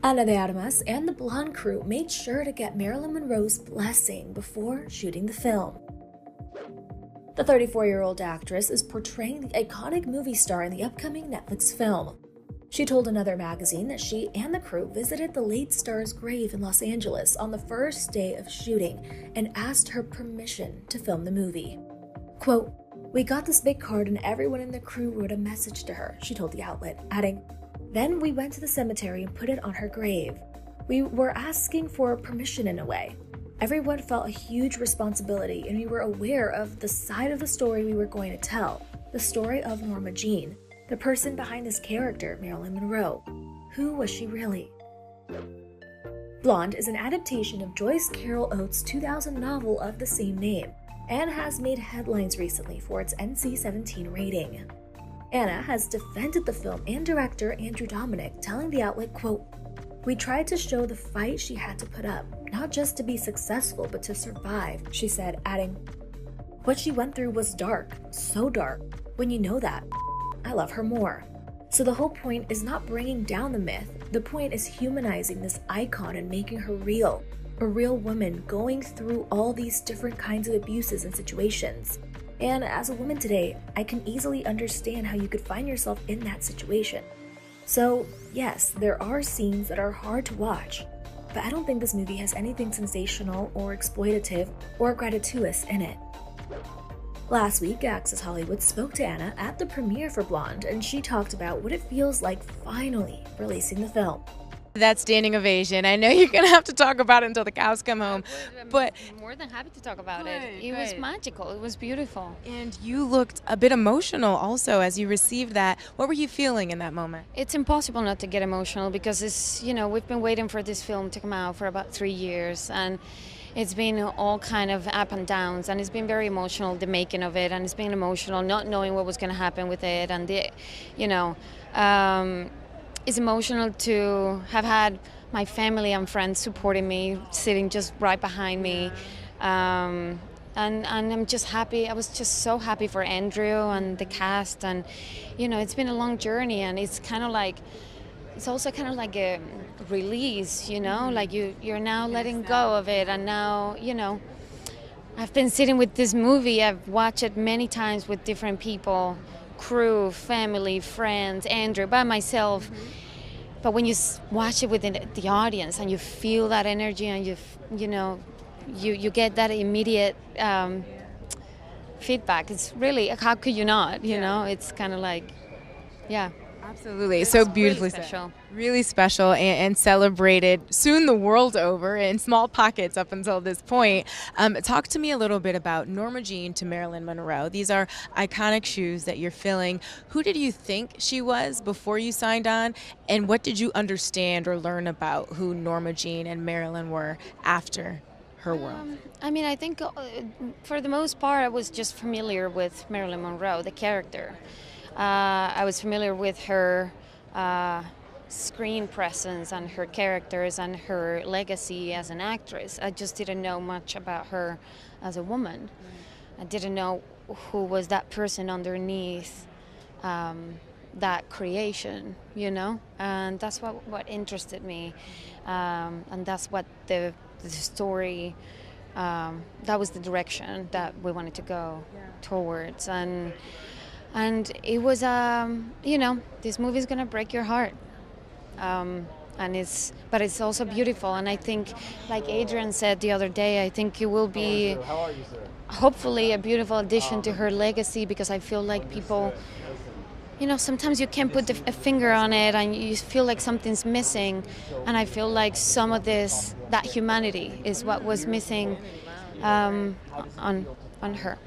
Ana de Armas and the blonde crew made sure to get Marilyn Monroe's blessing before shooting the film. The 34-year-old actress is portraying the iconic movie star in the upcoming Netflix film. She told another magazine that she and the crew visited the late star's grave in Los Angeles on the first day of shooting and asked her permission to film the movie. Quote, "We got this big card and everyone in the crew wrote a message to her," she told the outlet, adding, "Then we went to the cemetery and put it on her grave. We were asking for permission in a way. Everyone felt a huge responsibility and we were aware of the side of the story we were going to tell, the story of Norma Jean, the person behind this character, Marilyn Monroe. Who was she really?" Blonde is an adaptation of Joyce Carol Oates' 2000 novel of the same name, and has made headlines recently for its NC-17 rating. Anna has defended the film and director Andrew Dominik, telling the outlet, quote, "We tried to show the fight she had to put up, not just to be successful, but to survive," she said, adding, "What she went through was dark, so dark. When you know that, I love her more." So the whole point is not bringing down the myth. The point is humanizing this icon and making her real. A real woman going through all these different kinds of abuses and situations. And as a woman today, I can easily understand how you could find yourself in that situation. So yes, there are scenes that are hard to watch, but I don't think this movie has anything sensational or exploitative or gratuitous in it. Last week, Access Hollywood spoke to Anna at the premiere for Blonde, and she talked about what it feels like finally releasing the film. That standing ovation. I know you're going to have to talk about it until the cows come home, but I'm more than happy to talk about it. Good, It was magical. It was beautiful. And you looked a bit emotional also as you received that. What were you feeling in that moment? It's impossible not to get emotional because we've been waiting for this film to come out for about 3 years, and it's been all kind of up and downs, and it's been very emotional, the making of it, and it's been emotional not knowing what was going to happen with it, and it's emotional to have had my family and friends supporting me, sitting just right behind me, and I'm just happy. I was just so happy for Andrew and the cast, and it's been a long journey, and it's also kind of like a release, like you're now letting go of it, and now I've been sitting with this movie. I've watched it many times with different people, crew, family, friends, Andrew, by myself. But when you watch it with the audience and you feel that energy, and you get that immediate feedback, it's really, how could you not? It's kind of like, yeah. Absolutely. So beautifully really special. Really special and celebrated soon the world over in small pockets up until this point. Talk to me a little bit about Norma Jean to Marilyn Monroe. These are iconic shoes that you're filling. Who did you think she was before you signed on? And what did you understand or learn about who Norma Jean and Marilyn were after her world? I think for the most part I was just familiar with Marilyn Monroe, the character. I was familiar with her screen presence and her characters and her legacy as an actress. I just didn't know much about her as a woman. I didn't know who was that person underneath that creation, and that's what interested me, and that's what the story, that was the direction that we wanted to go towards. And it was, this movie is gonna break your heart, but it's also beautiful. And I think, like Adrian said the other day, I think it will be hopefully a beautiful addition to her legacy, because I feel like people, sometimes you can't put a finger on it, and you feel like something's missing. And I feel like some of that humanity is what was missing on her,